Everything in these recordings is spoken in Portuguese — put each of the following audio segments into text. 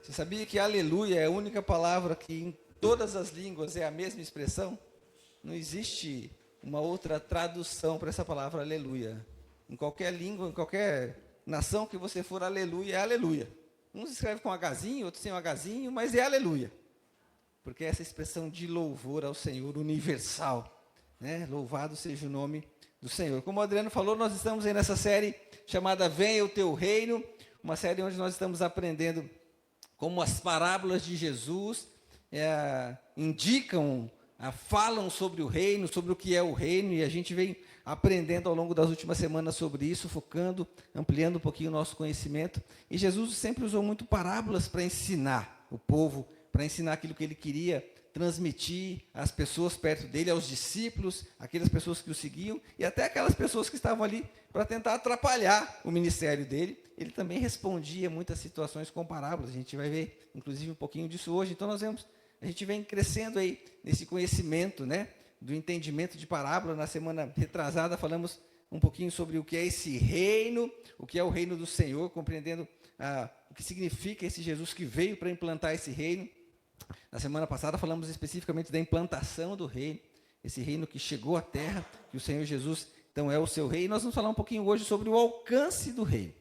Você sabia que aleluia é a única palavra que em todas as línguas é a mesma expressão? Não existe uma outra tradução para essa palavra aleluia. Em qualquer língua, em qualquer nação que você for, aleluia é aleluia. Uns escreve com Hzinho, outros sem Hzinho, mas é aleluia. Porque é essa expressão de louvor ao Senhor universal, né? Louvado seja o nome do Senhor. Como o Adriano falou, nós estamos aí nessa série chamada Venha o Teu Reino, uma série onde nós estamos aprendendo como as parábolas de Jesus indicam, falam sobre o reino, sobre o que é o reino, e a gente vem aprendendo ao longo das últimas semanas sobre isso, focando, ampliando um pouquinho o nosso conhecimento. E Jesus sempre usou muito parábolas para ensinar o povo, para ensinar aquilo que ele queria transmitir às pessoas perto dele, aos discípulos, aquelas pessoas que o seguiam, e até aquelas pessoas que estavam ali para tentar atrapalhar o ministério dele. Ele também respondia muitas situações com parábolas. A gente vai ver, inclusive, um pouquinho disso hoje. Então, a gente vem crescendo aí nesse conhecimento, né, do entendimento de parábola. Na semana retrasada, falamos um pouquinho sobre o que é esse reino, o que é o reino do Senhor, compreendendo o que significa esse Jesus que veio para implantar esse reino. Na semana passada, falamos especificamente da implantação do reino, esse reino que chegou à terra, que o Senhor Jesus, então, é o seu reino. Nós vamos falar um pouquinho hoje sobre o alcance do reino.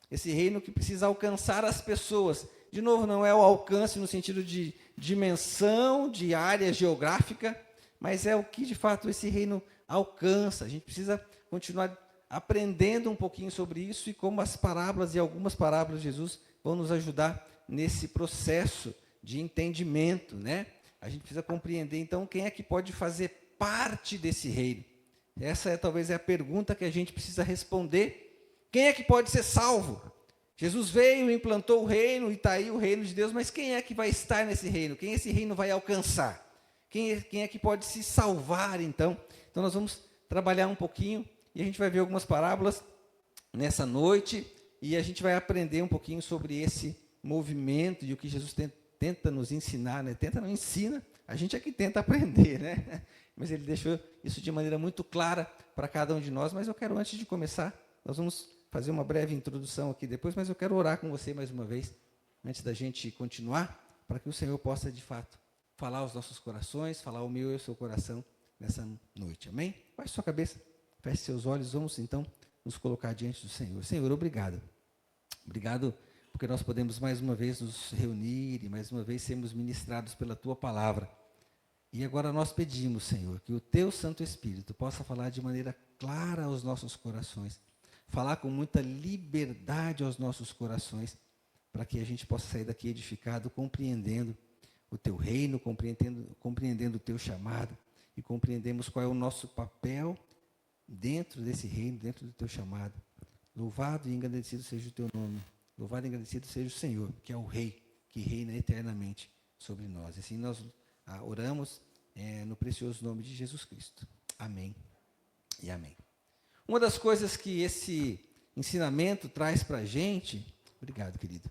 Esse reino que precisa alcançar as pessoas. De novo, não é o alcance no sentido de dimensão, de área geográfica, mas é o que, de fato, esse reino alcança. A gente precisa continuar aprendendo um pouquinho sobre isso e como as parábolas e algumas parábolas de Jesus vão nos ajudar nesse processo de entendimento, né? A gente precisa compreender, então, quem é que pode fazer parte desse reino. Essa talvez é a pergunta que a gente precisa responder. Quem é que pode ser salvo? Jesus veio, implantou o reino, e está aí o reino de Deus, mas quem é que vai estar nesse reino? Quem esse reino vai alcançar? Quem é que pode se salvar, então? Então, nós vamos trabalhar um pouquinho, e a gente vai ver algumas parábolas nessa noite, e a gente vai aprender um pouquinho sobre esse movimento, e o que Jesus tenta nos ensinar, né? Tenta, não ensina, a gente é que tenta aprender, né? Mas ele deixou isso de maneira muito clara para cada um de nós. Mas eu quero, antes de começar, nós vamos fazer uma breve introdução aqui depois, mas eu quero orar com você mais uma vez, antes da gente continuar, para que o Senhor possa, de fato, falar aos nossos corações, falar o meu e o seu coração nessa noite, amém? Baixe sua cabeça, feche seus olhos, vamos então nos colocar diante do Senhor. Senhor, obrigado. Obrigado porque nós podemos mais uma vez nos reunir e mais uma vez sermos ministrados pela Tua Palavra. E agora nós pedimos, Senhor, que o Teu Santo Espírito possa falar de maneira clara aos nossos corações, falar com muita liberdade aos nossos corações, para que a gente possa sair daqui edificado, compreendendo o Teu reino, compreendendo o Teu chamado, e compreendemos qual é o nosso papel dentro desse reino, dentro do Teu chamado. Louvado e engrandecido seja o Teu nome. Louvado e agradecido seja o Senhor, que é o Rei, que reina eternamente sobre nós. Assim nós oramos no precioso nome de Jesus Cristo. Amém e amém. Uma das coisas que esse ensinamento traz para a gente, obrigado, querido,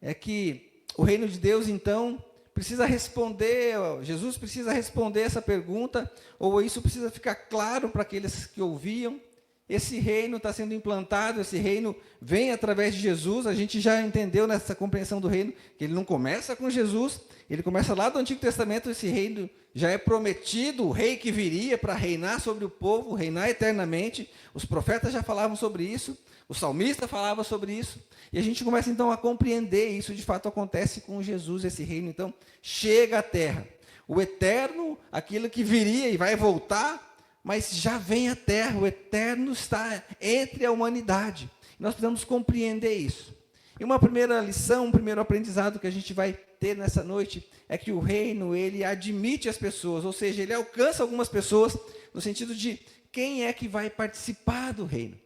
é que o reino de Deus, então, precisa responder, Jesus precisa responder essa pergunta, ou isso precisa ficar claro para aqueles que ouviam. Esse reino está sendo implantado, esse reino vem através de Jesus. A gente já entendeu nessa compreensão do reino, que ele não começa com Jesus, ele começa lá do Antigo Testamento. Esse reino já é prometido, o rei que viria para reinar sobre o povo, reinar eternamente. Os profetas já falavam sobre isso, o salmista falava sobre isso, e a gente começa então a compreender isso. De fato acontece com Jesus. Esse reino então chega à terra, o eterno, aquilo que viria e vai voltar, mas já vem à terra, o eterno está entre a humanidade. Nós precisamos compreender isso. E uma primeira lição, um primeiro aprendizado que a gente vai ter nessa noite, é que o reino, ele admite as pessoas, ou seja, ele alcança algumas pessoas, no sentido de quem é que vai participar do reino.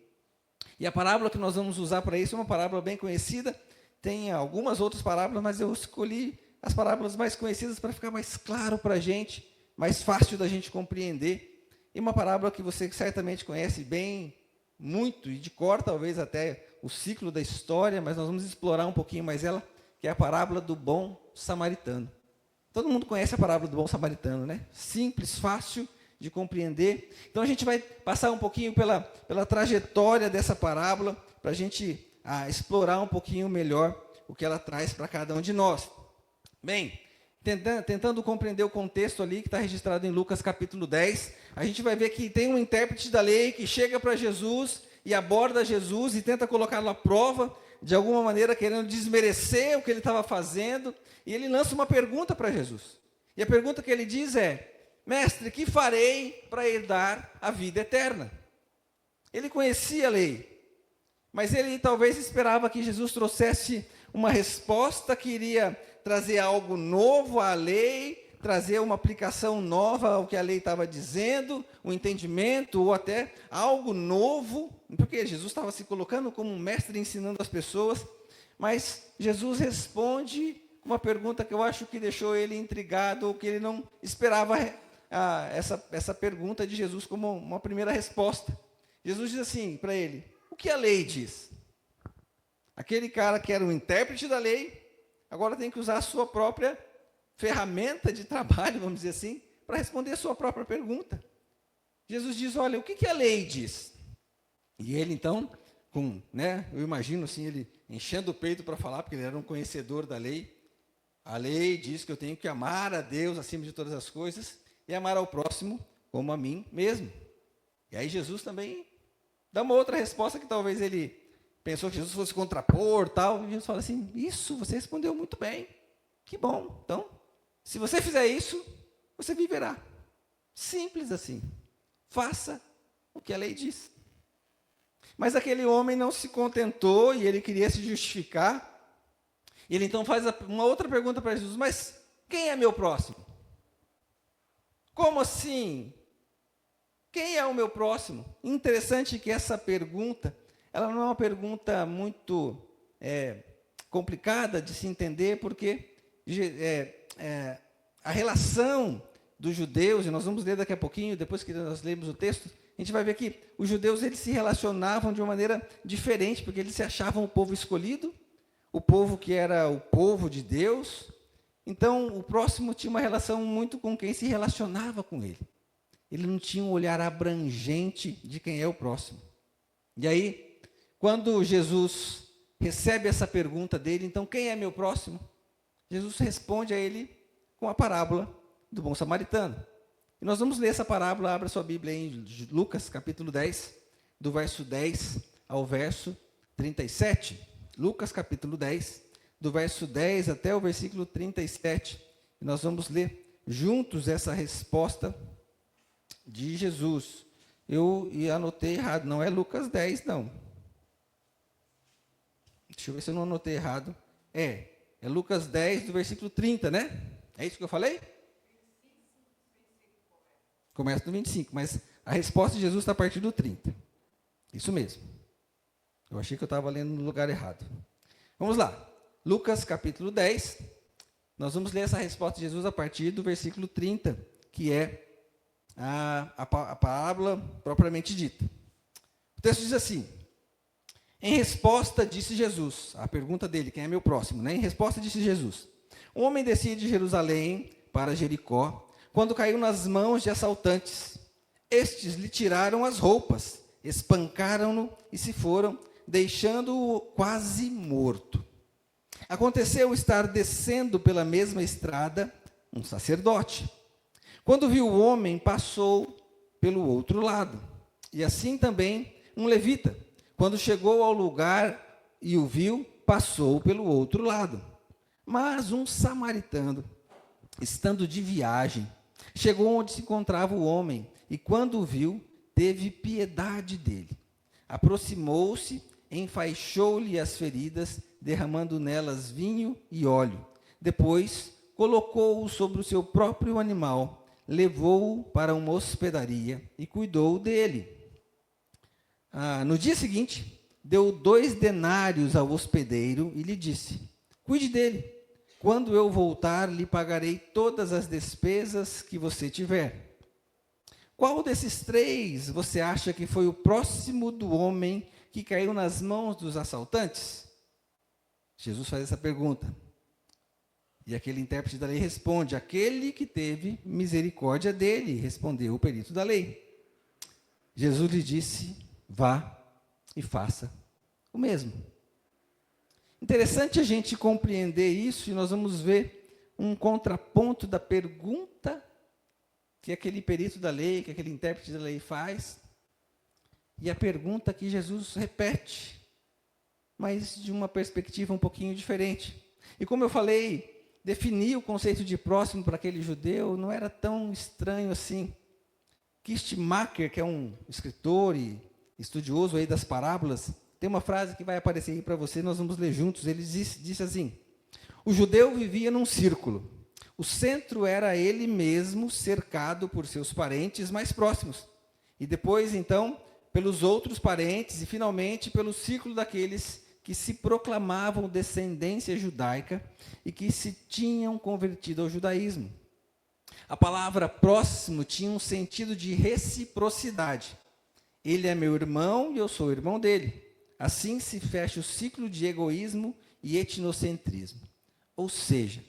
E a parábola que nós vamos usar para isso é uma parábola bem conhecida, tem algumas outras parábolas, mas eu escolhi as parábolas mais conhecidas para ficar mais claro para a gente, mais fácil da gente compreender. E uma parábola que você certamente conhece bem, muito, e de cor talvez até o ciclo da história, mas nós vamos explorar um pouquinho mais ela, que é a parábola do bom samaritano. Todo mundo conhece a parábola do bom samaritano, né? Simples, fácil de compreender. Então a gente vai passar um pouquinho pela trajetória dessa parábola, para a gente explorar um pouquinho melhor o que ela traz para cada um de nós. Bem, tentando compreender o contexto ali que está registrado em Lucas capítulo 10, a gente vai ver que tem um intérprete da lei que chega para Jesus e aborda Jesus e tenta colocá-lo à prova, de alguma maneira querendo desmerecer o que ele estava fazendo, e ele lança uma pergunta para Jesus. E a pergunta que ele diz é: mestre, que farei para herdar a vida eterna? Ele conhecia a lei, mas ele talvez esperava que Jesus trouxesse uma resposta que iria trazer algo novo à lei, trazer uma aplicação nova ao que a lei estava dizendo, um entendimento, ou até algo novo, porque Jesus estava se colocando como um mestre ensinando as pessoas, mas Jesus responde uma pergunta que eu acho que deixou ele intrigado, ou que ele não esperava essa pergunta de Jesus como uma primeira resposta. Jesus diz assim para ele: o que a lei diz? Aquele cara que era o intérprete da lei, agora tem que usar a sua própria ferramenta de trabalho, vamos dizer assim, para responder a sua própria pergunta. Jesus diz: olha, o que a lei diz? E ele então, eu imagino assim, ele enchendo o peito para falar, porque ele era um conhecedor da lei. A lei diz que eu tenho que amar a Deus acima de todas as coisas e amar ao próximo como a mim mesmo. E aí Jesus também dá uma outra resposta que talvez ele pensou que Jesus fosse contrapor, tal. E Jesus fala assim: isso, você respondeu muito bem. Que bom. Então, se você fizer isso, você viverá. Simples assim. Faça o que a lei diz. Mas aquele homem não se contentou e ele queria se justificar. E ele então faz uma outra pergunta para Jesus: mas quem é meu próximo? Como assim? Quem é o meu próximo? Interessante que essa pergunta, ela não é uma pergunta muito complicada de se entender, porque a relação dos judeus, e nós vamos ler daqui a pouquinho, depois que nós lemos o texto, a gente vai ver que os judeus eles se relacionavam de uma maneira diferente, porque eles se achavam o povo escolhido, o povo que era o povo de Deus. Então, o próximo tinha uma relação muito com quem se relacionava com ele. Ele não tinha um olhar abrangente de quem é o próximo. E aí, quando Jesus recebe essa pergunta dele, então, quem é meu próximo? Jesus responde a ele com a parábola do bom samaritano. E nós vamos ler essa parábola, abra sua Bíblia em Lucas, capítulo 10, do verso 10 ao verso 37. Lucas, capítulo 10, do verso 10 até o versículo 37. E nós vamos ler juntos essa resposta de Jesus. Eu anotei errado, não é Lucas 10, não. Deixa eu ver se eu não anotei errado. É Lucas 10, do versículo 30, né? É isso que eu falei? Começa no 25, mas a resposta de Jesus está a partir do 30. Isso mesmo. Eu achei que eu estava lendo no lugar errado. Vamos lá. Lucas capítulo 10. Nós vamos ler essa resposta de Jesus a partir do versículo 30, que é a parábola propriamente dita. O texto diz assim: em resposta disse Jesus, a pergunta dele, quem é meu próximo, né? Em resposta disse Jesus: um homem descia de Jerusalém para Jericó, quando caiu nas mãos de assaltantes. Estes lhe tiraram as roupas, espancaram-no e se foram, deixando-o quase morto. Aconteceu estar descendo pela mesma estrada um sacerdote. Quando viu o homem, passou pelo outro lado. E assim também um levita. Quando chegou ao lugar e o viu, passou pelo outro lado. Mas um samaritano, estando de viagem, chegou onde se encontrava o homem, e quando o viu, teve piedade dele. Aproximou-se, enfaixou-lhe as feridas, derramando nelas vinho e óleo. Depois, colocou-o sobre o seu próprio animal, levou-o para uma hospedaria e cuidou dele. No dia seguinte, deu 2 denários ao hospedeiro e lhe disse: cuide dele. Quando eu voltar, lhe pagarei todas as despesas que você tiver. Qual desses 3 você acha que foi o próximo do homem que caiu nas mãos dos assaltantes? Jesus faz essa pergunta. E aquele intérprete da lei responde: aquele que teve misericórdia dele, respondeu o perito da lei. Jesus lhe disse: vá e faça o mesmo. Interessante a gente compreender isso, e nós vamos ver um contraponto da pergunta que aquele perito da lei, que aquele intérprete da lei faz, e a pergunta que Jesus repete, mas de uma perspectiva um pouquinho diferente. E como eu falei, definir o conceito de próximo para aquele judeu não era tão estranho assim. Kistemaker, que é um escritor e estudioso aí das parábolas, tem uma frase que vai aparecer aí para você, nós vamos ler juntos. Ele disse assim: o judeu vivia num círculo. O centro era ele mesmo, cercado por seus parentes mais próximos. E depois, então, pelos outros parentes e, finalmente, pelo círculo daqueles que se proclamavam descendência judaica e que se tinham convertido ao judaísmo. A palavra próximo tinha um sentido de reciprocidade. Ele é meu irmão e eu sou o irmão dele. Assim se fecha o ciclo de egoísmo e etnocentrismo. Ou seja,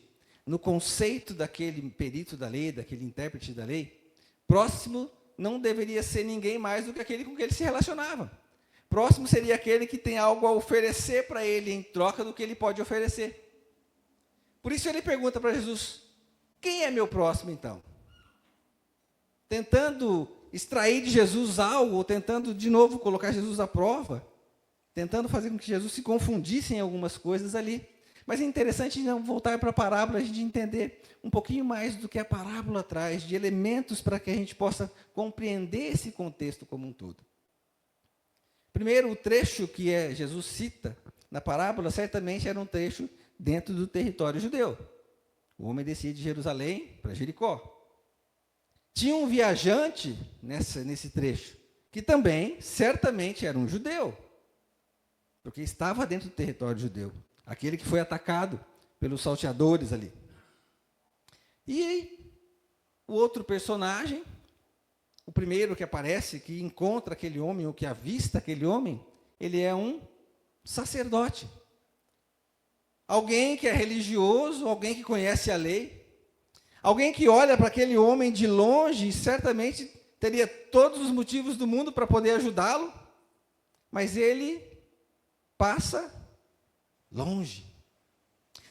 no conceito daquele perito da lei, daquele intérprete da lei, próximo não deveria ser ninguém mais do que aquele com que ele se relacionava. Próximo seria aquele que tem algo a oferecer para ele em troca do que ele pode oferecer. Por isso ele pergunta para Jesus: quem é meu próximo então? Tentando extrair de Jesus algo, ou tentando de novo colocar Jesus à prova, tentando fazer com que Jesus se confundisse em algumas coisas ali. Mas é interessante não voltar para a parábola, a gente entender um pouquinho mais do que a parábola traz, de elementos para que a gente possa compreender esse contexto como um todo. Primeiro, o trecho que Jesus cita na parábola, certamente era um trecho dentro do território judeu. O homem descia de Jerusalém para Jericó. Tinha um viajante nesse trecho, que também, certamente, era um judeu, porque estava dentro do território judeu. Aquele que foi atacado pelos salteadores ali. E o outro personagem, o primeiro que aparece, que encontra aquele homem, ou que avista aquele homem, ele é um sacerdote. Alguém que é religioso, alguém que conhece a lei, alguém que olha para aquele homem de longe e certamente teria todos os motivos do mundo para poder ajudá-lo, mas ele passa longe.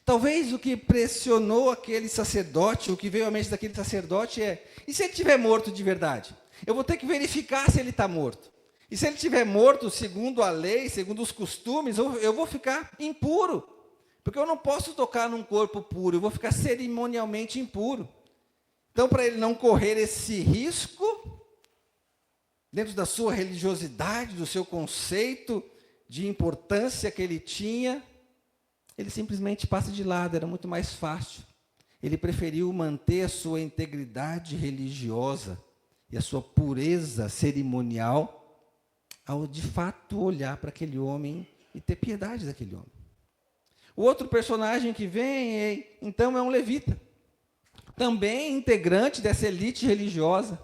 Talvez o que pressionou aquele sacerdote, o que veio à mente daquele sacerdote é: e se ele estiver morto de verdade? Eu vou ter que verificar se ele está morto. E se ele estiver morto, segundo a lei, segundo os costumes, eu vou ficar impuro. Porque eu não posso tocar num corpo puro, eu vou ficar cerimonialmente impuro. Então, para ele não correr esse risco, dentro da sua religiosidade, do seu conceito de importância que ele tinha, ele simplesmente passa de lado, era muito mais fácil. Ele preferiu manter a sua integridade religiosa e a sua pureza cerimonial, ao de fato olhar para aquele homem e ter piedade daquele homem. O outro personagem que vem, então, é um levita, também integrante dessa elite religiosa,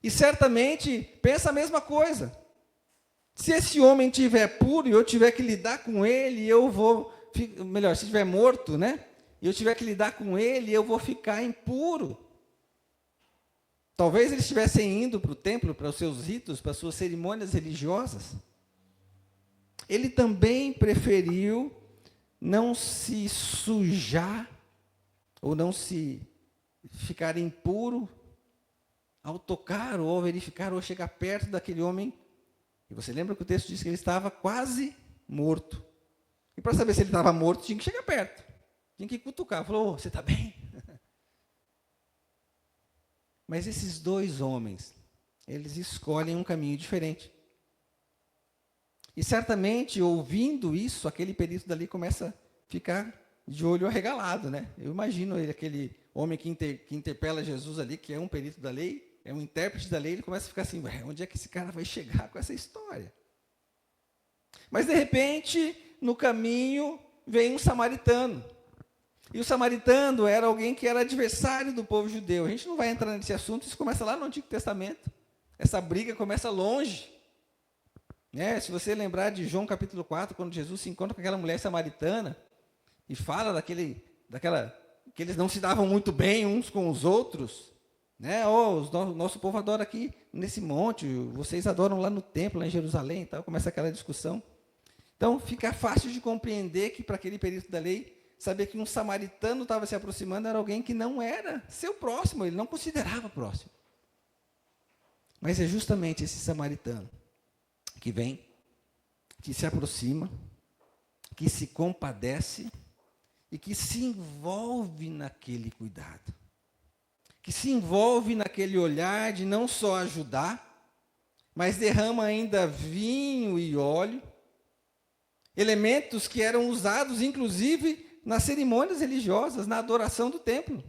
e certamente pensa a mesma coisa. Se esse homem estiver puro e eu tiver que lidar com ele, eu vou... Melhor, se estiver morto, né? E eu tiver que lidar com ele, eu vou ficar impuro. Talvez eles estivessem indo para o templo, para os seus ritos, para as suas cerimônias religiosas. Ele também preferiu não se sujar, ou não se ficar impuro, ao tocar, ou ao verificar, ou chegar perto daquele homem. E você lembra que o texto diz que ele estava quase morto. E para saber se ele estava morto, tinha que chegar perto. Tinha que cutucar. Falou: você está bem? Mas esses dois homens, eles escolhem um caminho diferente. E certamente, ouvindo isso, aquele perito dali começa a ficar de olho arregalado, né? Eu imagino ele, aquele homem que interpela Jesus ali, que é um perito da lei, é um intérprete da lei, ele começa a ficar assim: onde é que esse cara vai chegar com essa história? Mas, de repente, no caminho, vem um samaritano. E o samaritano era alguém que era adversário do povo judeu. A gente não vai entrar nesse assunto, isso começa lá no Antigo Testamento. Essa briga começa longe. Se você lembrar de João capítulo 4, quando Jesus se encontra com aquela mulher samaritana, e fala que eles não se davam muito bem uns com os outros, nosso povo adora aqui nesse monte, vocês adoram lá no templo, lá em Jerusalém e tal, começa aquela discussão. Então, fica fácil de compreender que, para aquele perito da lei, saber que um samaritano estava se aproximando era alguém que não era seu próximo, ele não considerava próximo. Mas é justamente esse samaritano que vem, que se aproxima, que se compadece e que se envolve naquele cuidado. Que se envolve naquele olhar de não só ajudar, mas derrama ainda vinho e óleo, elementos que eram usados, inclusive, nas cerimônias religiosas, na adoração do templo.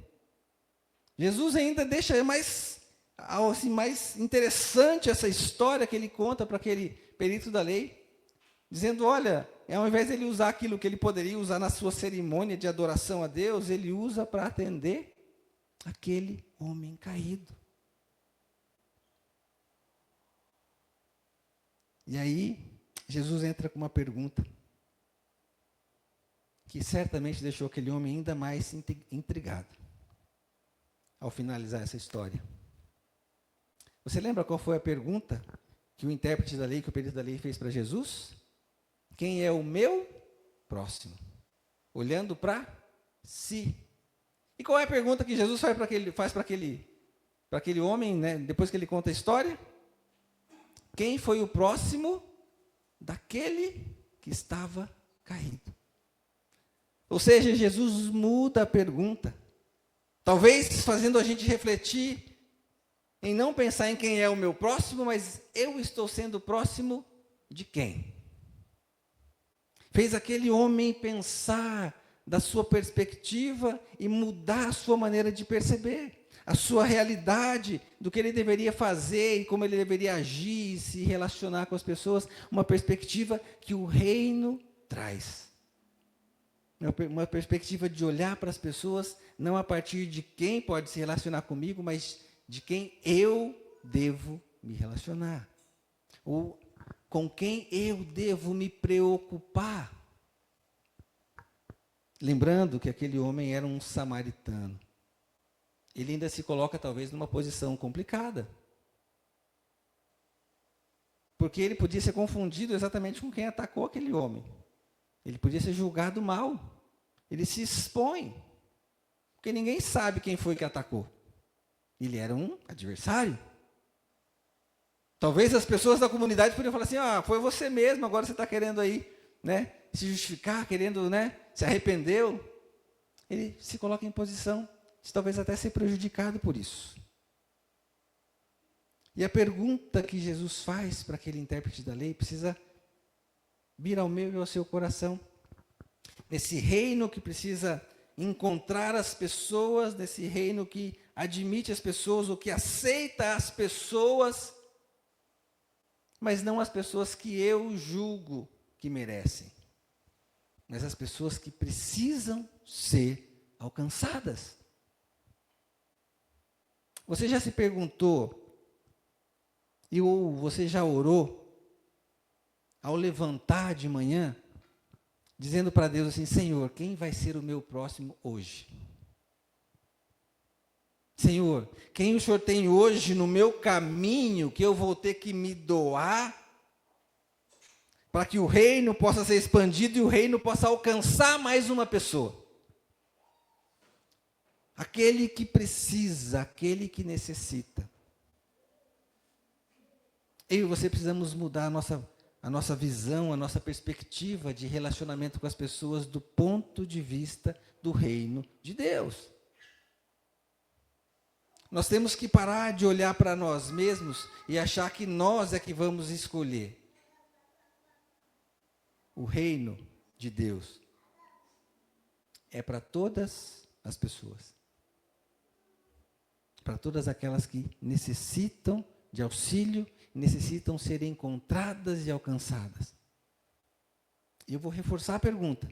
Jesus ainda deixa mais, assim, mais interessante essa história que ele conta para aquele perito da lei, dizendo, olha, ao invés de ele usar aquilo que ele poderia usar na sua cerimônia de adoração a Deus, ele usa para atender aquele homem caído. E aí, Jesus entra com uma pergunta que certamente deixou aquele homem ainda mais intrigado ao finalizar essa história. Você lembra qual foi a pergunta que o intérprete da lei, que o perito da lei fez para Jesus? Quem é o meu próximo? Olhando para si. E qual é a pergunta que Jesus faz para aquele homem, né, depois que ele conta a história? Quem foi o próximo daquele que estava caído? Ou seja, Jesus muda a pergunta, talvez fazendo a gente refletir em não pensar em quem é o meu próximo, mas eu estou sendo próximo de quem? Fez aquele homem pensar da sua perspectiva e mudar a sua maneira de perceber, a sua realidade, do que ele deveria fazer e como ele deveria agir e se relacionar com as pessoas, uma perspectiva que o reino traz. Uma perspectiva de olhar para as pessoas, não a partir de quem pode se relacionar comigo, mas de quem eu devo me relacionar. Ou com quem eu devo me preocupar. Lembrando que aquele homem era um samaritano. Ele ainda se coloca talvez numa posição complicada. Porque ele podia ser confundido exatamente com quem atacou aquele homem. Ele podia ser julgado mal. Ele se expõe. Porque ninguém sabe quem foi que atacou. Ele era um adversário. Talvez as pessoas da comunidade podiam falar assim, foi você mesmo, agora você está querendo aí, né, se justificar, querendo, né, se arrependeu. Ele se coloca em posição de talvez até ser prejudicado por isso. E a pergunta que Jesus faz para aquele intérprete da lei precisa vir ao meu e ao seu coração. Nesse reino que precisa encontrar as pessoas, nesse reino que admite as pessoas, ou que aceita as pessoas, mas não as pessoas que eu julgo que merecem, mas as pessoas que precisam ser alcançadas. Você já se perguntou, ou você já orou, ao levantar de manhã, dizendo para Deus assim, Senhor, quem vai ser o meu próximo hoje? Senhor, quem o Senhor tem hoje no meu caminho, que eu vou ter que me doar, para que o reino possa ser expandido e o reino possa alcançar mais uma pessoa. Aquele que precisa, aquele que necessita. Eu e você precisamos mudar a nossa visão, a nossa perspectiva de relacionamento com as pessoas do ponto de vista do reino de Deus. Nós temos que parar de olhar para nós mesmos e achar que nós é que vamos escolher. O reino de Deus é para todas as pessoas. Para todas aquelas que necessitam de auxílio, necessitam ser encontradas e alcançadas. E eu vou reforçar a pergunta.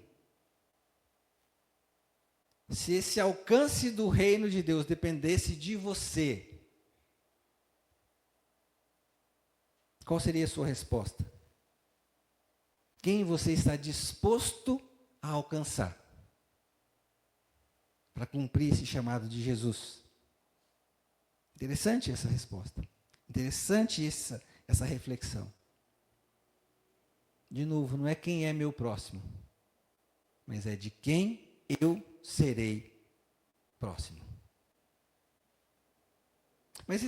Se esse alcance do reino de Deus dependesse de você, qual seria a sua resposta? Quem você está disposto a alcançar para cumprir esse chamado de Jesus? Interessante essa resposta. Interessante essa reflexão. De novo, não é quem é meu próximo, mas é de quem eu serei próximo. Mas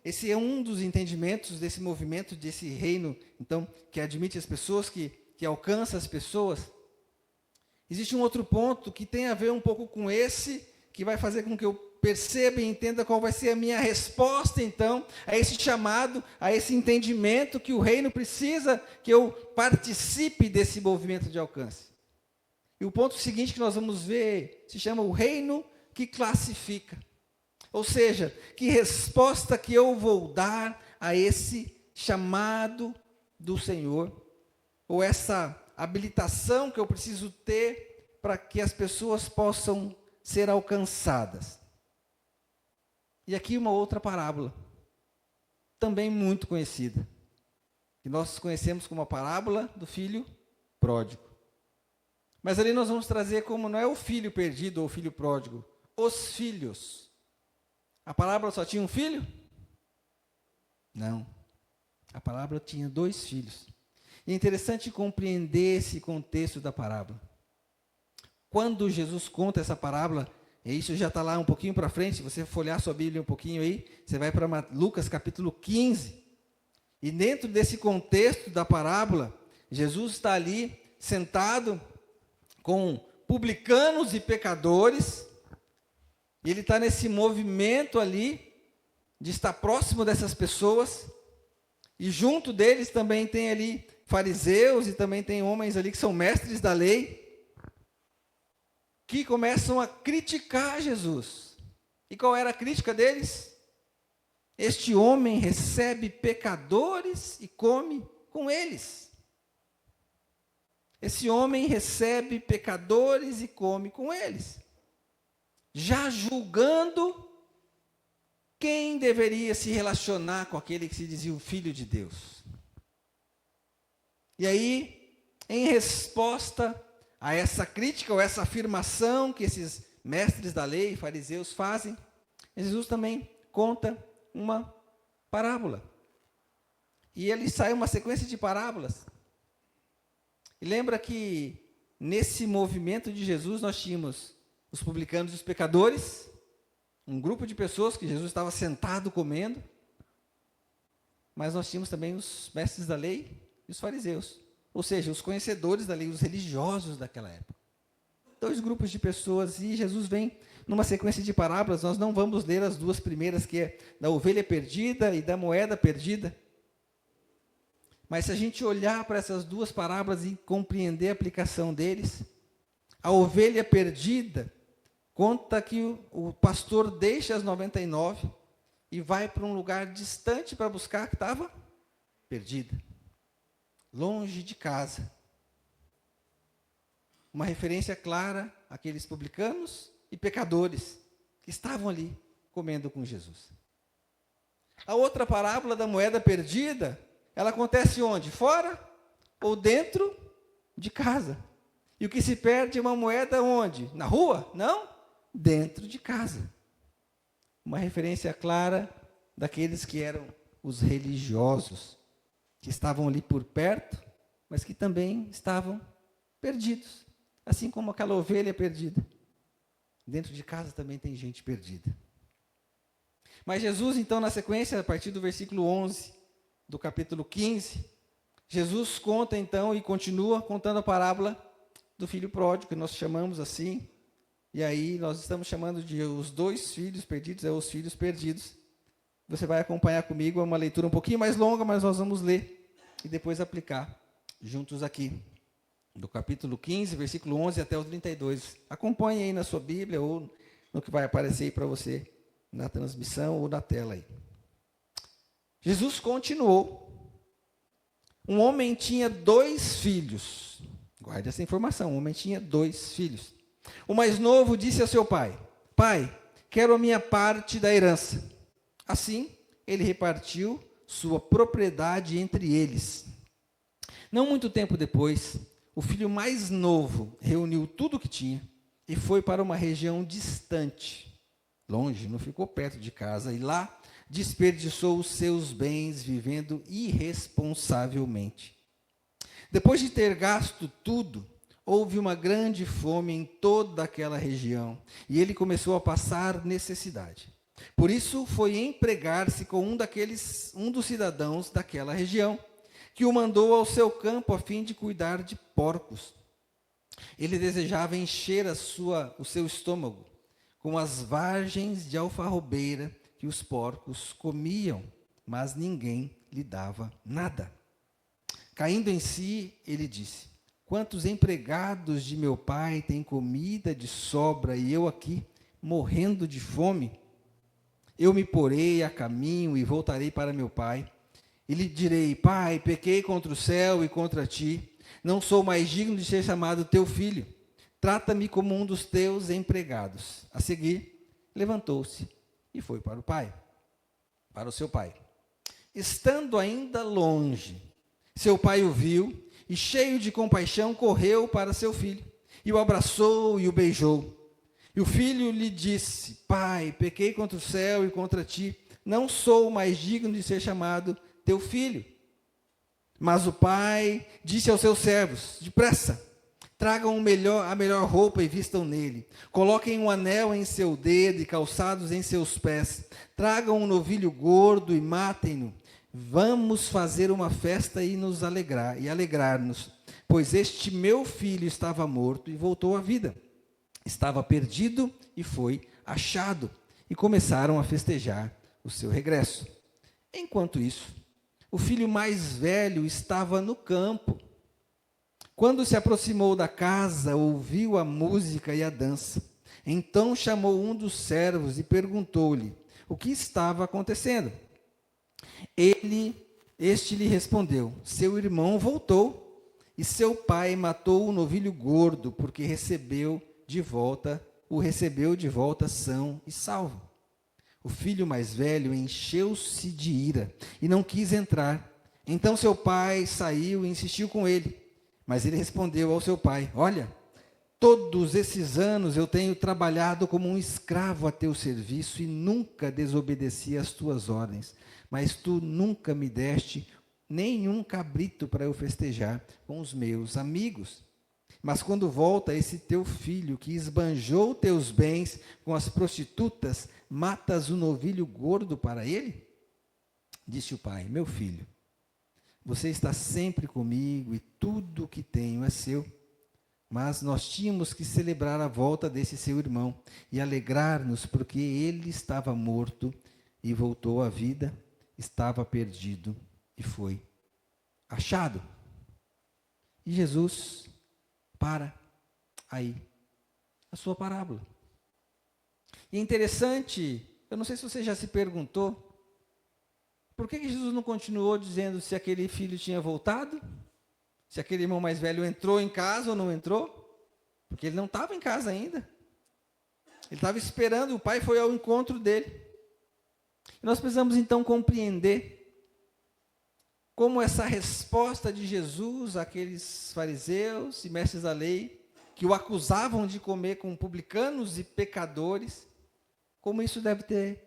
esse é um dos entendimentos desse movimento, desse reino, então, que admite as pessoas, que alcança as pessoas. Existe um outro ponto que tem a ver um pouco com esse, que vai fazer com que eu perceba e entenda qual vai ser a minha resposta, então, a esse chamado, a esse entendimento que o reino precisa que eu participe desse movimento de alcance. E o ponto seguinte que nós vamos ver se chama o reino que classifica. Ou seja, que resposta que eu vou dar a esse chamado do Senhor, ou essa habilitação que eu preciso ter para que as pessoas possam ser alcançadas. E aqui uma outra parábola, também muito conhecida, que nós conhecemos como a parábola do filho pródigo. Mas ali nós vamos trazer como não é o filho perdido ou o filho pródigo, os filhos. A parábola só tinha um filho? Não. A parábola tinha 2 filhos. E é interessante compreender esse contexto da parábola. Quando Jesus conta essa parábola, e isso já está lá um pouquinho para frente, se você folhear sua Bíblia um pouquinho aí, você vai para Lucas capítulo 15. E dentro desse contexto da parábola, Jesus está ali sentado com publicanos e pecadores, e ele está nesse movimento ali, de estar próximo dessas pessoas, e junto deles também tem ali fariseus, e também tem homens ali que são mestres da lei, que começam a criticar Jesus. E qual era a crítica deles? Este homem recebe pecadores e come com eles. Esse homem recebe pecadores e come com eles. Já julgando quem deveria se relacionar com aquele que se dizia o Filho de Deus. E aí, em resposta a essa crítica ou essa afirmação que esses mestres da lei e fariseus fazem, Jesus também conta uma parábola. E ele sai uma sequência de parábolas. E lembra que nesse movimento de Jesus nós tínhamos os publicanos e os pecadores, um grupo de pessoas que Jesus estava sentado comendo, mas nós tínhamos também os mestres da lei e os fariseus, ou seja, os conhecedores da lei, os religiosos daquela época. 2 grupos de pessoas, e Jesus vem numa sequência de parábolas. Nós não vamos ler as 2 primeiras, que é da ovelha perdida e da moeda perdida, mas se a gente olhar para essas 2 parábolas e compreender a aplicação deles, a ovelha perdida conta que o pastor deixa as 99 e vai para um lugar distante para buscar a que estava perdida, longe de casa. Uma referência clara àqueles publicanos e pecadores que estavam ali comendo com Jesus. A outra parábola da moeda perdida, ela acontece onde? Fora ou dentro de casa? E o que se perde é uma moeda onde? Na rua? Não. Dentro de casa. Uma referência clara daqueles que eram os religiosos, que estavam ali por perto, mas que também estavam perdidos, assim como aquela ovelha perdida. Dentro de casa também tem gente perdida. Mas Jesus, então, na sequência, a partir do versículo 11 do capítulo 15, Jesus conta, então, e continua contando a parábola do filho pródigo, que nós chamamos assim. E aí nós estamos chamando de os 2 filhos perdidos, os filhos perdidos. Você vai acompanhar comigo, é uma leitura um pouquinho mais longa, mas nós vamos ler e depois aplicar juntos aqui. Do capítulo 15, versículo 11 até o 32. Acompanhe aí na sua Bíblia ou no que vai aparecer aí para você na transmissão ou na tela aí. Jesus continuou. Um homem tinha 2 filhos. Guarde essa informação, um homem tinha 2 filhos. O mais novo disse ao seu pai: Pai, quero a minha parte da herança. Assim, ele repartiu sua propriedade entre eles. Não muito tempo depois, o filho mais novo reuniu tudo o que tinha e foi para uma região distante, longe, não ficou perto de casa, e lá desperdiçou os seus bens vivendo irresponsavelmente. Depois de ter gasto tudo, houve uma grande fome em toda aquela região, e ele começou a passar necessidade. Por isso foi empregar-se com um dos cidadãos daquela região, que o mandou ao seu campo a fim de cuidar de porcos. Ele desejava encher o seu estômago com as vargens de alfarrobeira que os porcos comiam, mas ninguém lhe dava nada. Caindo em si, ele disse: quantos empregados de meu pai têm comida de sobra e eu aqui, morrendo de fome? Eu me porei a caminho e voltarei para meu pai. E lhe direi: pai, pequei contra o céu e contra ti. Não sou mais digno de ser chamado teu filho. Trata-me como um dos teus empregados. A seguir, levantou-se e foi para o seu pai. Estando ainda longe, seu pai o viu e, cheio de compaixão, correu para seu filho e o abraçou e o beijou. E o filho lhe disse: pai, pequei contra o céu e contra ti. Não sou mais digno de ser chamado teu filho. Mas o pai disse aos seus servos: depressa, tragam a melhor roupa e vistam nele. Coloquem um anel em seu dedo e calçados em seus pés. Tragam um novilho gordo e matem-no. Vamos fazer uma festa e alegrar-nos, pois este meu filho estava morto e voltou à vida. Estava perdido e foi achado. E começaram a festejar o seu regresso. Enquanto isso, o filho mais velho estava no campo. Quando se aproximou da casa, ouviu a música e a dança. Então chamou um dos servos e perguntou-lhe o que estava acontecendo. Este lhe respondeu: seu irmão voltou e seu pai matou o novilho gordo, porque o recebeu de volta são e salvo. O filho mais velho encheu-se de ira e não quis entrar. Então seu pai saiu e insistiu com ele. Mas ele respondeu ao seu pai: olha, todos esses anos eu tenho trabalhado como um escravo a teu serviço e nunca desobedeci às tuas ordens. Mas tu nunca me deste nenhum cabrito para eu festejar com os meus amigos. Mas quando volta esse teu filho, que esbanjou teus bens com as prostitutas, matas o novilho gordo para ele? Disse o pai: meu filho, você está sempre comigo e tudo o que tenho é seu. Mas nós tínhamos que celebrar a volta desse seu irmão e alegrar-nos, porque ele estava morto e voltou à vida, estava perdido e foi achado. E Jesus para aí a sua parábola. E é interessante, eu não sei se você já se perguntou, por que Jesus não continuou dizendo se aquele filho tinha voltado? Se aquele irmão mais velho entrou em casa ou não entrou? Porque ele não estava em casa ainda. Ele estava esperando, o pai foi ao encontro dele. E nós precisamos então compreender como essa resposta de Jesus àqueles fariseus e mestres da lei, que o acusavam de comer com publicanos e pecadores, como isso deve ter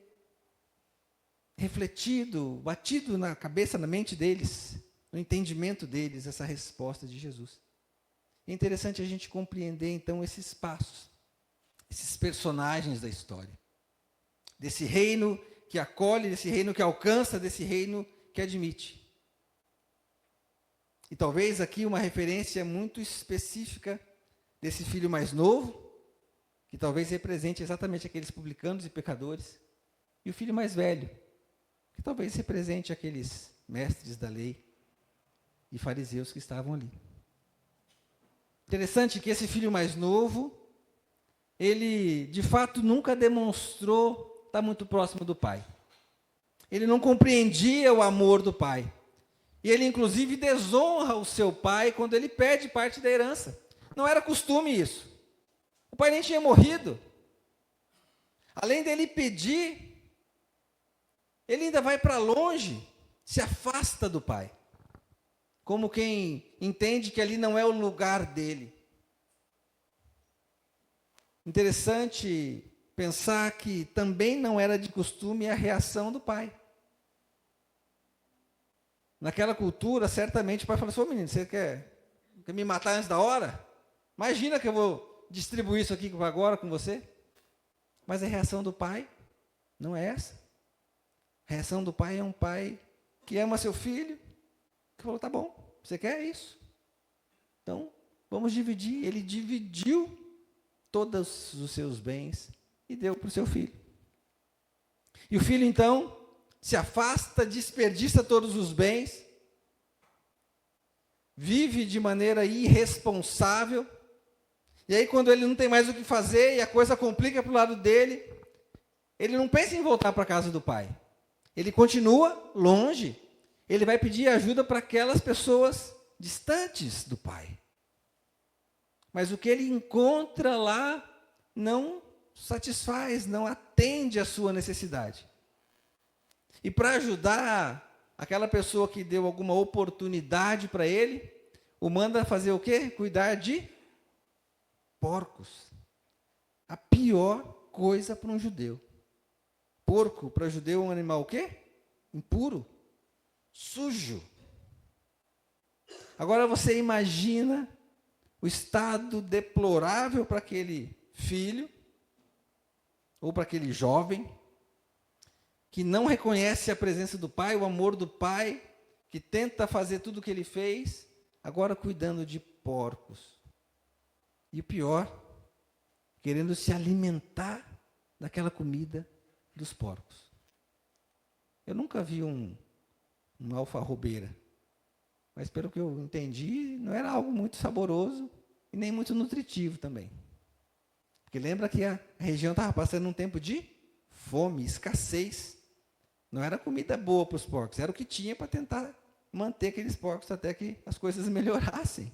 refletido, batido na cabeça, na mente deles, no entendimento deles, essa resposta de Jesus. É interessante a gente compreender, então, esses passos, esses personagens da história, desse reino que acolhe, desse reino que alcança, desse reino que admite. E talvez aqui uma referência muito específica desse filho mais novo, que talvez represente exatamente aqueles publicanos e pecadores, e o filho mais velho, que talvez represente aqueles mestres da lei e fariseus que estavam ali. Interessante que esse filho mais novo, ele de fato nunca demonstrou estar muito próximo do pai. Ele não compreendia o amor do pai. E ele inclusive desonra o seu pai quando ele pede parte da herança. Não era costume isso. O pai nem tinha morrido. Além dele pedir, ele ainda vai para longe, se afasta do pai. Como quem entende que ali não é o lugar dele. Interessante pensar que também não era de costume a reação do pai. Naquela cultura, certamente o pai falou assim: ô menino, você quer me matar antes da hora? Imagina que eu vou distribuir isso aqui agora com você. Mas a reação do pai não é essa. A reação do pai é um pai que ama seu filho, que falou: tá bom, você quer isso? Então, vamos dividir. Ele dividiu todos os seus bens e deu para o seu filho. E o filho, então, se afasta, desperdiça todos os bens, vive de maneira irresponsável, e aí quando ele não tem mais o que fazer e a coisa complica para o lado dele, ele não pensa em voltar para a casa do pai. Ele continua longe, ele vai pedir ajuda para aquelas pessoas distantes do pai. Mas o que ele encontra lá não satisfaz, não atende à sua necessidade. E para ajudar aquela pessoa que deu alguma oportunidade para ele, o manda fazer o quê? Cuidar de porcos. A pior coisa para um judeu. Porco para judeu é um animal o quê? Impuro, sujo. Agora você imagina o estado deplorável para aquele filho, ou para aquele jovem, que não reconhece a presença do pai, o amor do pai, que tenta fazer tudo o que ele fez, agora cuidando de porcos. E o pior, querendo se alimentar daquela comida dos porcos. Eu nunca vi uma alfarrobeira, mas pelo que eu entendi, não era algo muito saboroso e nem muito nutritivo também. Porque lembra que a região estava passando um tempo de fome, escassez. Não era comida boa para os porcos, era o que tinha para tentar manter aqueles porcos até que as coisas melhorassem.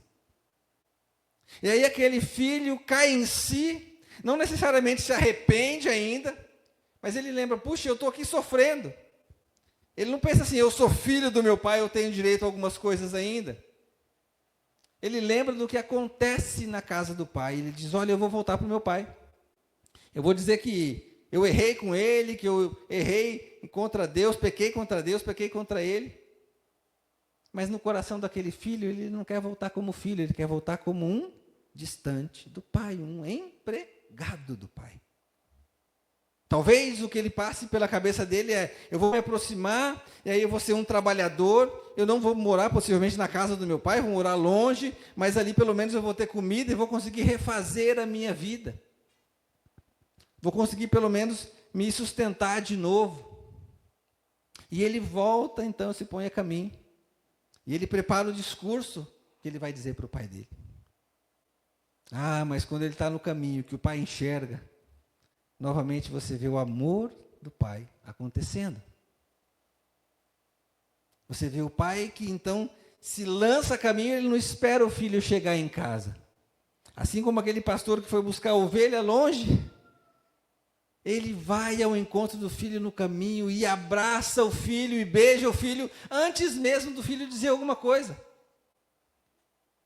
E aí aquele filho cai em si, não necessariamente se arrepende ainda, mas ele lembra: puxa, eu estou aqui sofrendo. Ele não pensa assim: eu sou filho do meu pai, eu tenho direito a algumas coisas ainda. Ele lembra do que acontece na casa do pai. Ele diz: olha, eu vou voltar para o meu pai. Eu vou dizer que eu errei com ele, que eu errei contra Deus, pequei contra ele. Mas no coração daquele filho, ele não quer voltar como filho, ele quer voltar como um distante do pai, um empregado do pai. Talvez o que ele passe pela cabeça dele é: eu vou me aproximar, e aí eu vou ser um trabalhador, eu não vou morar possivelmente na casa do meu pai, vou morar longe, mas ali pelo menos eu vou ter comida e vou conseguir refazer a minha vida. Vou conseguir pelo menos me sustentar de novo. E ele volta, então, se põe a caminho. E ele prepara o discurso que ele vai dizer para o pai dele. Ah, mas quando ele está no caminho, que o pai enxerga, novamente você vê o amor do pai acontecendo. Você vê o pai que então se lança a caminho, ele não espera o filho chegar em casa. Assim como aquele pastor que foi buscar a ovelha longe, ele vai ao encontro do filho no caminho e abraça o filho e beija o filho antes mesmo do filho dizer alguma coisa.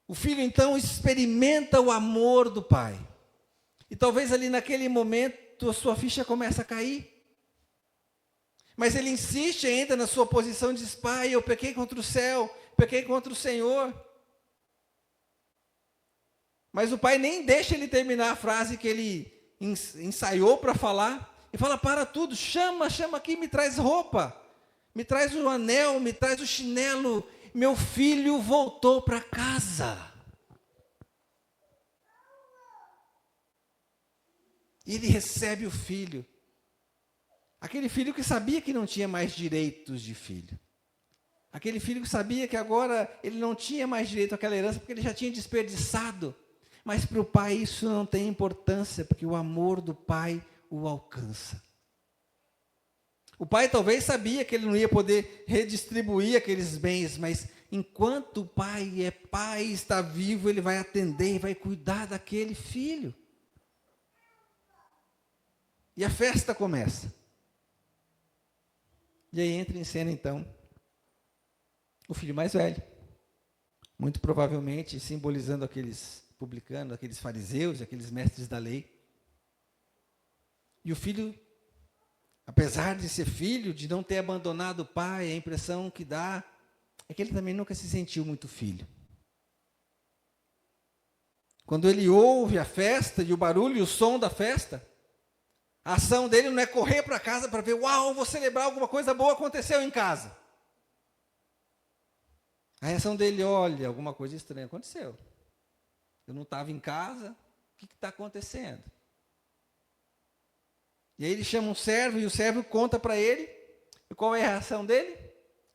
O filho então experimenta o amor do pai. E talvez ali naquele momento a sua ficha começa a cair. Mas ele insiste ainda na sua posição e diz: pai, eu pequei contra o céu, pequei contra o Senhor. Mas o pai nem deixa ele terminar a frase que ele ensaiou para falar, e fala: para tudo, chama aqui, me traz roupa, me traz o anel, me traz o chinelo, meu filho voltou para casa. E ele recebe o filho, aquele filho que sabia que não tinha mais direitos de filho, aquele filho que sabia que agora ele não tinha mais direito àquela herança, porque ele já tinha desperdiçado. Mas para o pai isso não tem importância, porque o amor do pai o alcança. O pai talvez sabia que ele não ia poder redistribuir aqueles bens, mas enquanto o pai é pai, está vivo, ele vai atender e vai cuidar daquele filho. E a festa começa. E aí entra em cena então o filho mais velho, muito provavelmente simbolizando aqueles publicanos, aqueles fariseus, aqueles mestres da lei. E o filho, apesar de ser filho, de não ter abandonado o pai, a impressão que dá é que ele também nunca se sentiu muito filho. Quando ele ouve a festa e o barulho e o som da festa, a ação dele não é correr para casa para ver, uau, vou celebrar alguma coisa boa aconteceu em casa. A reação dele, olha, alguma coisa estranha aconteceu. Eu não estava em casa, o que está acontecendo? E aí ele chama um servo e o servo conta para ele. E qual é a reação dele?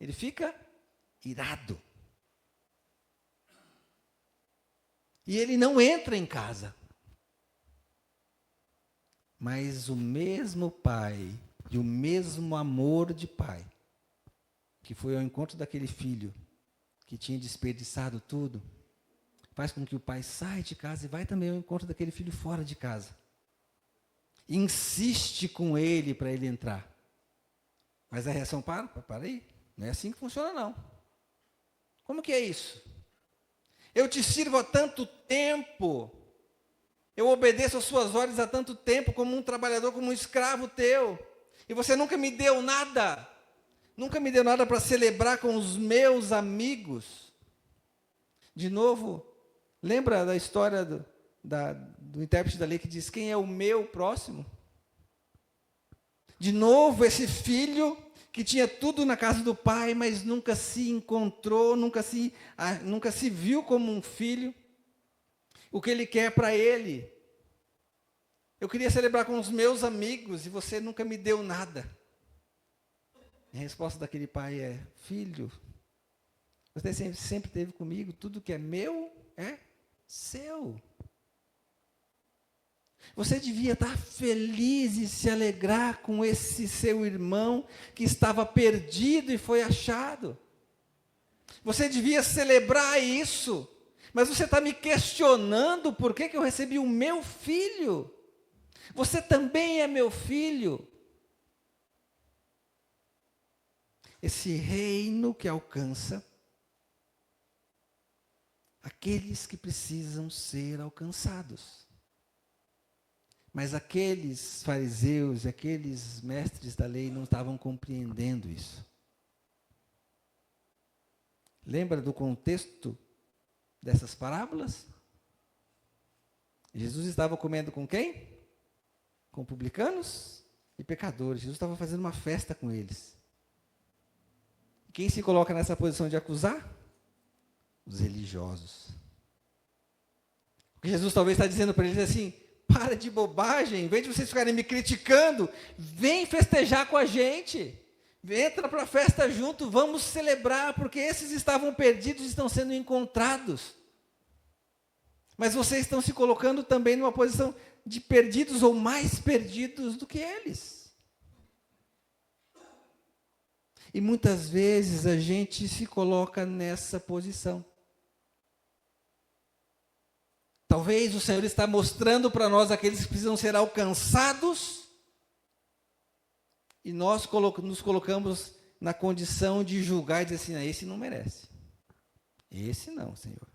Ele fica irado. E ele não entra em casa. Mas o mesmo pai, e o mesmo amor de pai, que foi ao encontro daquele filho, que tinha desperdiçado tudo, faz com que o pai saia de casa e vai também ao encontro daquele filho fora de casa. Insiste com ele para ele entrar. Mas a reação, para aí, não é assim que funciona não. Como que é isso? Eu te sirvo há tanto tempo, eu obedeço às suas ordens há tanto tempo, como um trabalhador, como um escravo teu, e você nunca me deu nada para celebrar com os meus amigos. De novo, lembra da história do intérprete da lei que diz, quem é o meu próximo? De novo, esse filho que tinha tudo na casa do pai, mas nunca se encontrou, nunca se viu como um filho. O que ele quer para ele? Eu queria celebrar com os meus amigos e você nunca me deu nada. A resposta daquele pai é, filho, você sempre esteve comigo, tudo que é meu é seu. Você devia estar feliz e se alegrar com esse seu irmão que estava perdido e foi achado. Você devia celebrar isso. Mas você está me questionando por que eu recebi o meu filho. Você também é meu filho. Esse reino que alcança aqueles que precisam ser alcançados. Mas aqueles fariseus, aqueles mestres da lei não estavam compreendendo isso. Lembra do contexto dessas parábolas? Jesus estava comendo com quem? Com publicanos e pecadores. Jesus estava fazendo uma festa com eles. Quem se coloca nessa posição de acusar? Os religiosos. Porque Jesus talvez está dizendo para eles assim, para de bobagem, em vez de vocês ficarem me criticando, vem festejar com a gente. Entra para a festa junto, vamos celebrar, porque esses estavam perdidos e estão sendo encontrados. Mas vocês estão se colocando também numa posição de perdidos ou mais perdidos do que eles. E muitas vezes a gente se coloca nessa posição. Talvez o Senhor está mostrando para nós aqueles que precisam ser alcançados e nós nos colocamos na condição de julgar e dizer assim, esse não merece. Esse não, Senhor.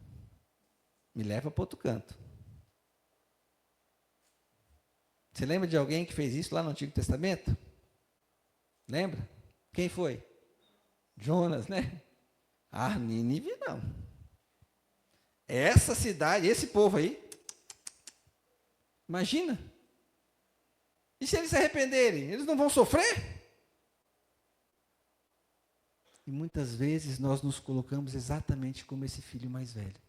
Me leva para outro canto. Você lembra de alguém que fez isso lá no Antigo Testamento? Lembra? Quem foi? Jonas, né? Nínive não. Essa cidade, esse povo aí, imagina. E se eles se arrependerem, eles não vão sofrer? E muitas vezes nós nos colocamos exatamente como esse filho mais velho.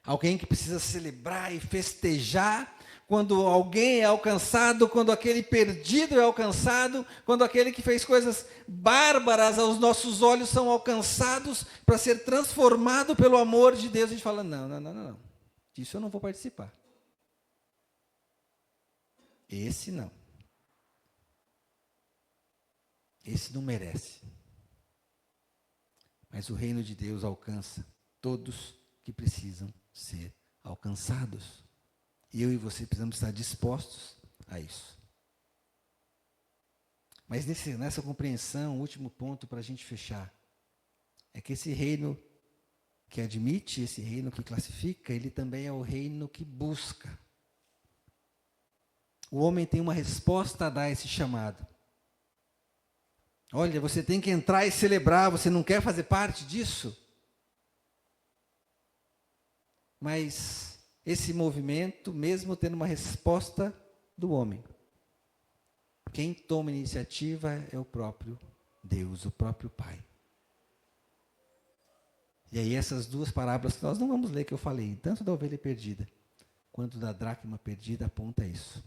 Alguém que precisa celebrar e festejar quando alguém é alcançado, quando aquele perdido é alcançado, quando aquele que fez coisas bárbaras aos nossos olhos são alcançados para ser transformado pelo amor de Deus. A gente fala, não. Disso eu não vou participar. Esse não. Esse não merece. Mas o reino de Deus alcança todos que precisam ser alcançados. E eu e você precisamos estar dispostos a isso. Mas nessa compreensão, o último ponto para a gente fechar, é que esse reino que admite, esse reino que classifica, ele também é o reino que busca. O homem tem uma resposta a dar a esse chamado. Olha, você tem que entrar e celebrar, você não quer fazer parte disso? Mas esse movimento, mesmo tendo uma resposta do homem, quem toma iniciativa é o próprio Deus, o próprio Pai. E aí essas duas parábolas que nós não vamos ler, que eu falei, tanto da ovelha perdida, quanto da dracma perdida, aponta isso.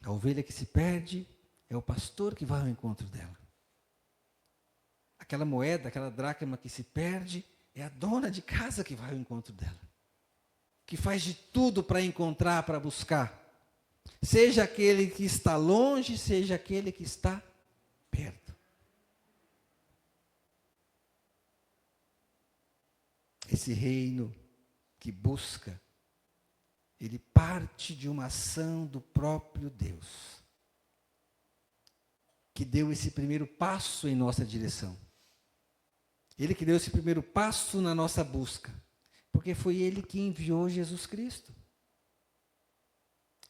A ovelha que se perde é o pastor que vai ao encontro dela. Aquela moeda, aquela dracma que se perde, é a dona de casa que vai ao encontro dela. Que faz de tudo para encontrar, para buscar. Seja aquele que está longe, seja aquele que está perto. Esse reino que busca, ele parte de uma ação do próprio Deus, que deu esse primeiro passo em nossa direção. Ele que deu esse primeiro passo na nossa busca, porque foi Ele que enviou Jesus Cristo.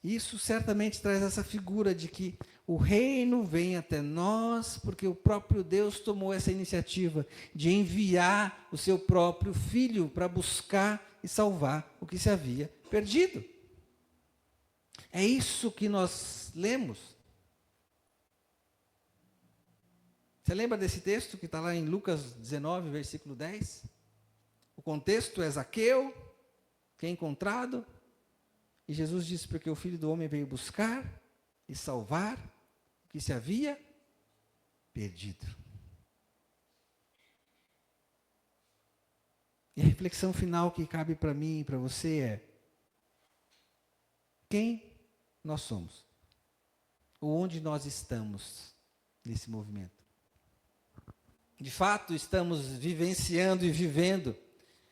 Isso certamente traz essa figura de que o reino vem até nós, porque o próprio Deus tomou essa iniciativa de enviar o seu próprio Filho para buscar e salvar o que se havia perdido. É isso que nós lemos. Você lembra desse texto que está lá em Lucas 19, versículo 10? O contexto é Zaqueu, que é encontrado, e Jesus disse, porque o Filho do Homem veio buscar e salvar o que se havia perdido. E a reflexão final que cabe para mim e para você é, quem nós somos? Ou onde nós estamos nesse movimento? De fato, estamos vivenciando e vivendo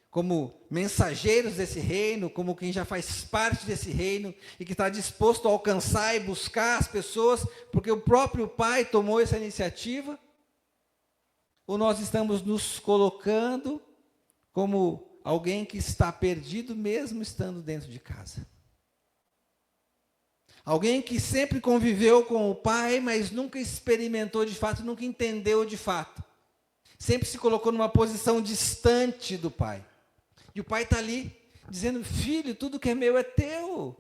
como mensageiros desse reino, como quem já faz parte desse reino e que está disposto a alcançar e buscar as pessoas, porque o próprio Pai tomou essa iniciativa? Ou nós estamos nos colocando como alguém que está perdido mesmo estando dentro de casa? Alguém que sempre conviveu com o Pai, mas nunca experimentou de fato, nunca entendeu de fato. Sempre se colocou numa posição distante do Pai. E o Pai está ali, dizendo, filho, tudo que é meu é teu.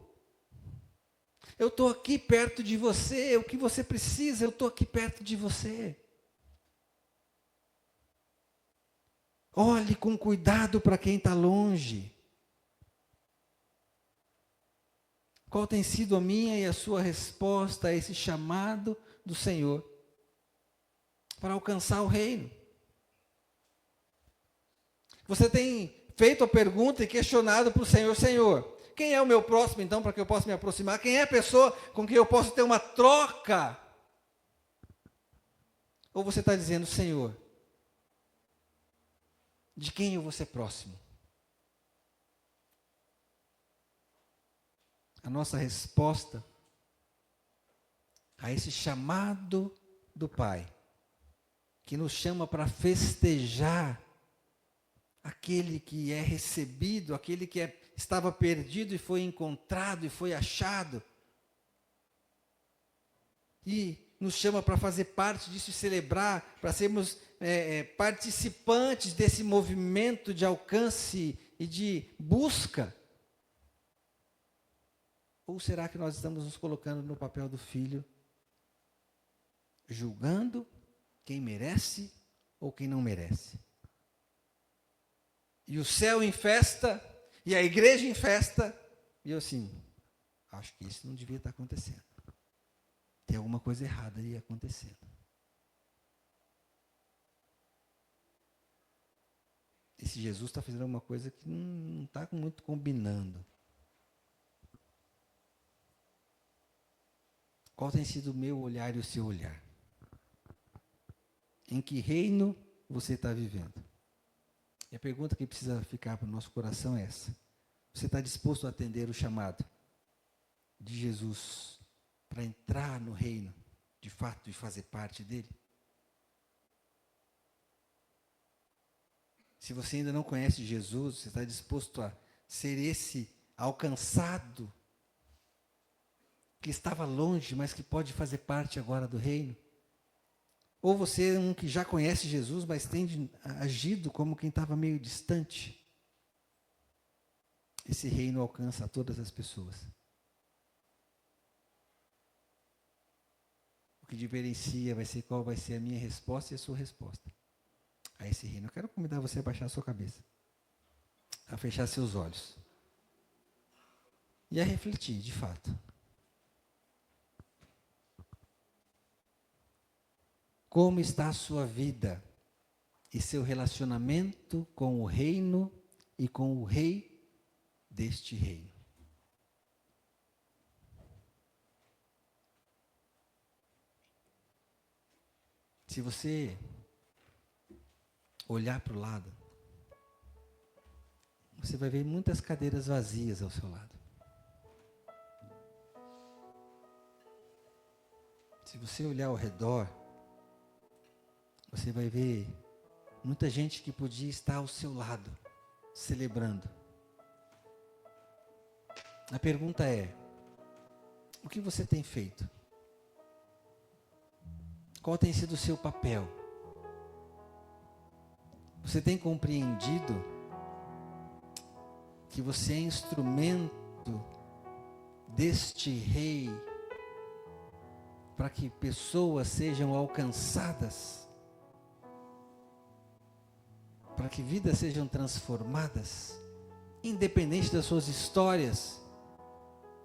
Eu estou aqui perto de você, o que você precisa, eu estou aqui perto de você. Olhe com cuidado para quem está longe. Qual tem sido a minha e a sua resposta a esse chamado do Senhor para alcançar o reino? Você tem feito a pergunta e questionado para o Senhor, Senhor, quem é o meu próximo então para que eu possa me aproximar? Quem é a pessoa com quem eu posso ter uma troca? Ou você está dizendo, Senhor, de quem eu vou ser próximo? A nossa resposta a esse chamado do Pai, que nos chama para festejar aquele que é recebido, aquele que estava perdido e foi encontrado e foi achado. E nos chama para fazer parte disso e celebrar, para sermos participantes desse movimento de alcance e de busca. Ou será que nós estamos nos colocando no papel do filho, julgando quem merece ou quem não merece? E o céu em festa, e a igreja em festa, e eu assim, acho que isso não devia estar acontecendo. Tem alguma coisa errada aí acontecendo. Esse Jesus está fazendo uma coisa que não está muito combinando. Qual tem sido o meu olhar e o seu olhar? Em que reino você está vivendo? E a pergunta que precisa ficar para o nosso coração é essa. Você está disposto a atender o chamado de Jesus para entrar no reino, de fato, e fazer parte dele? Se você ainda não conhece Jesus, você está disposto a ser esse alcançado que estava longe, mas que pode fazer parte agora do reino? Ou você é um que já conhece Jesus, mas tem agido como quem estava meio distante. Esse reino alcança todas as pessoas. O que diferencia vai ser qual vai ser a minha resposta e a sua resposta a esse reino. Eu quero convidar você a baixar a sua cabeça, a fechar seus olhos e a refletir, de fato. Como está a sua vida e seu relacionamento com o reino e com o rei deste reino? Se você olhar para o lado, você vai ver muitas cadeiras vazias ao seu lado. Se você olhar ao redor, você vai ver muita gente que podia estar ao seu lado, celebrando. A pergunta é: o que você tem feito? Qual tem sido o seu papel? Você tem compreendido que você é instrumento deste rei para que pessoas sejam alcançadas, para que vidas sejam transformadas, independente das suas histórias,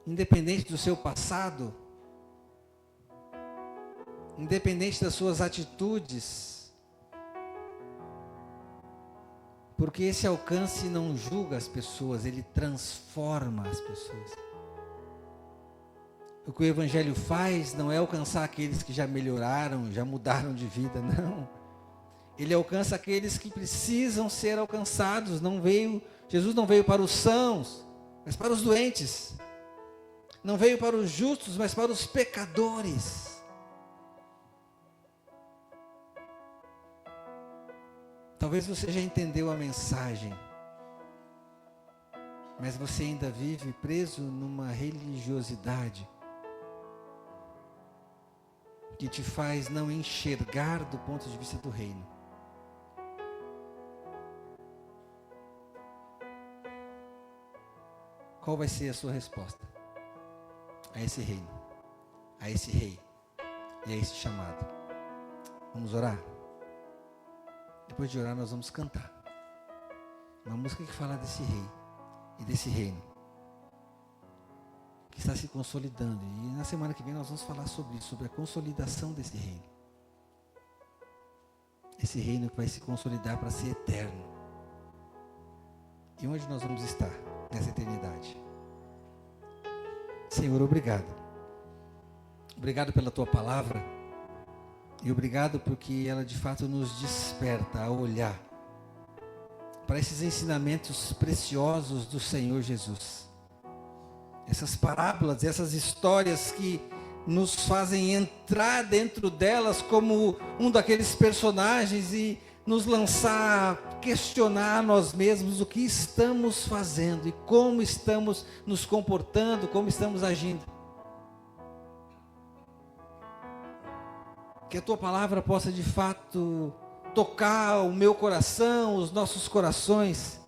independente do seu passado, independente das suas atitudes, porque esse alcance não julga as pessoas, ele transforma as pessoas. O que o Evangelho faz não é alcançar aqueles que já melhoraram, já mudaram de vida, não. Ele alcança aqueles que precisam ser alcançados. Jesus não veio para os sãos, mas para os doentes. Não veio para os justos, mas para os pecadores. Talvez você já entendeu a mensagem, mas você ainda vive preso numa religiosidade que te faz não enxergar do ponto de vista do reino. Qual vai ser a sua resposta a esse reino, a esse rei e a esse chamado? Vamos orar? Depois de orar, nós vamos cantar uma música que fala desse rei e desse reino que está se consolidando. E na semana que vem nós vamos falar sobre isso, sobre a consolidação desse reino. Esse reino que vai se consolidar para ser eterno. E onde nós vamos estar nessa eternidade? Senhor, obrigado. Obrigado pela tua palavra. E obrigado porque ela de fato nos desperta a olhar para esses ensinamentos preciosos do Senhor Jesus. Essas parábolas, essas histórias que nos fazem entrar dentro delas como um daqueles personagens e nos lançar a questionar nós mesmos o que estamos fazendo e como estamos nos comportando, como estamos agindo. Que a tua palavra possa de fato tocar o meu coração, os nossos corações.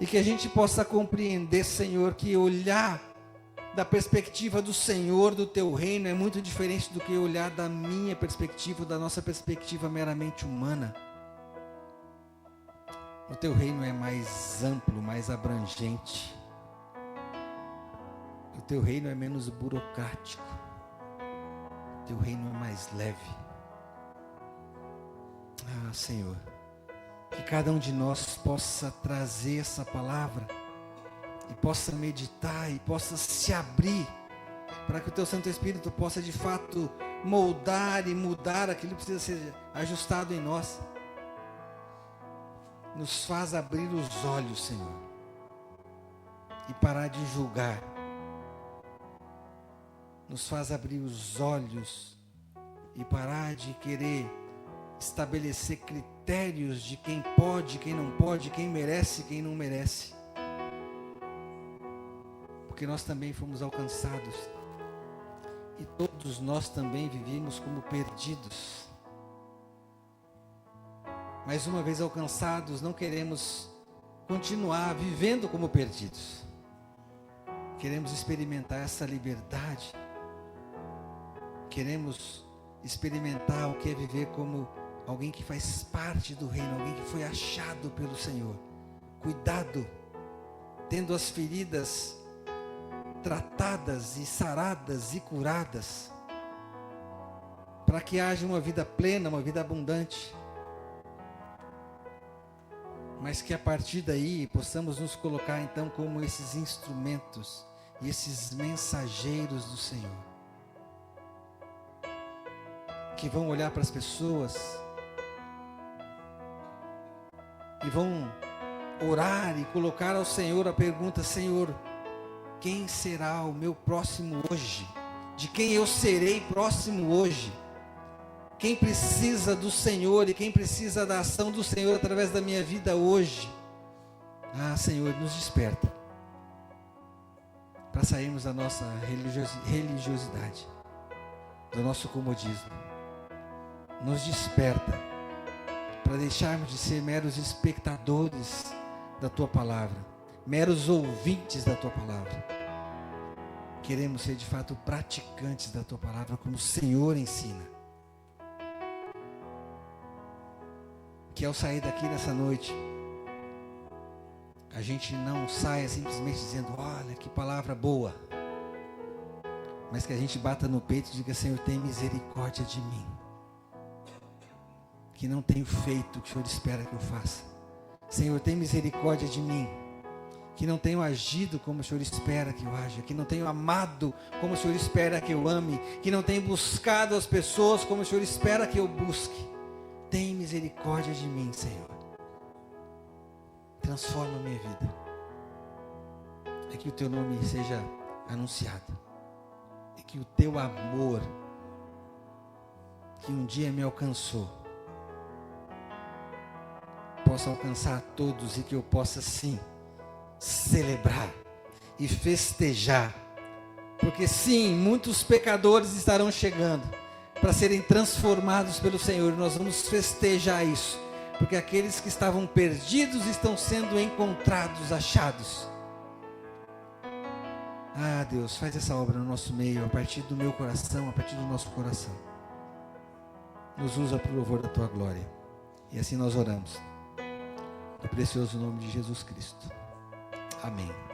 E que a gente possa compreender, Senhor, que olhar da perspectiva do Senhor, do teu reino, é muito diferente do que olhar da minha perspectiva, da nossa perspectiva meramente humana. O teu reino é mais amplo, mais abrangente. O teu reino é menos burocrático. Teu reino é mais leve. Senhor, que cada um de nós possa trazer essa palavra e possa meditar e possa se abrir para que o teu Santo Espírito possa de fato moldar e mudar aquilo que precisa ser ajustado em nós. Nos faz abrir os olhos, Senhor, e parar de julgar. Nos faz abrir os olhos e parar de querer estabelecer critérios de quem pode, quem não pode, quem merece, quem não merece. Porque nós também fomos alcançados e todos nós também vivíamos como perdidos. Mas uma vez alcançados, não queremos continuar vivendo como perdidos. Queremos experimentar essa liberdade. Queremos experimentar o que é viver como alguém que faz parte do reino, alguém que foi achado pelo Senhor. Cuidado, tendo as feridas tratadas e saradas e curadas, para que haja uma vida plena, uma vida abundante. Mas que a partir daí possamos nos colocar então como esses instrumentos e esses mensageiros do Senhor, que vão olhar para as pessoas e vão orar e colocar ao Senhor a pergunta: Senhor, quem será o meu próximo hoje? De quem eu serei próximo hoje? Quem precisa do Senhor e quem precisa da ação do Senhor através da minha vida hoje? Ah, Senhor, nos desperta para sairmos da nossa religiosidade, do nosso comodismo. Nos desperta para deixarmos de ser meros espectadores da Tua Palavra, meros ouvintes da Tua Palavra. Queremos ser de fato praticantes da Tua Palavra, como o Senhor ensina. Que ao sair daqui nessa noite, a gente não saia simplesmente dizendo: olha que palavra boa, mas que a gente bata no peito e diga: Senhor, tem misericórdia de mim, que não tenho feito o que o Senhor espera que eu faça. Senhor, tem misericórdia de mim, que não tenho agido como o Senhor espera que eu haja, que não tenho amado como o Senhor espera que eu ame, que não tenho buscado as pessoas como o Senhor espera que eu busque. Tem misericórdia de mim, Senhor. Transforma a minha vida. É que o Teu nome seja anunciado. É que o Teu amor, que um dia me alcançou, possa alcançar a todos e que eu possa sim celebrar e festejar. Porque sim, muitos pecadores estarão chegando para serem transformados pelo Senhor. Nós vamos festejar isso, porque aqueles que estavam perdidos estão sendo encontrados, achados. Ah, Deus, faz essa obra no nosso meio, a partir do meu coração, a partir do nosso coração. Nos usa para o louvor da Tua glória. E assim nós oramos, no precioso nome de Jesus Cristo. Amém.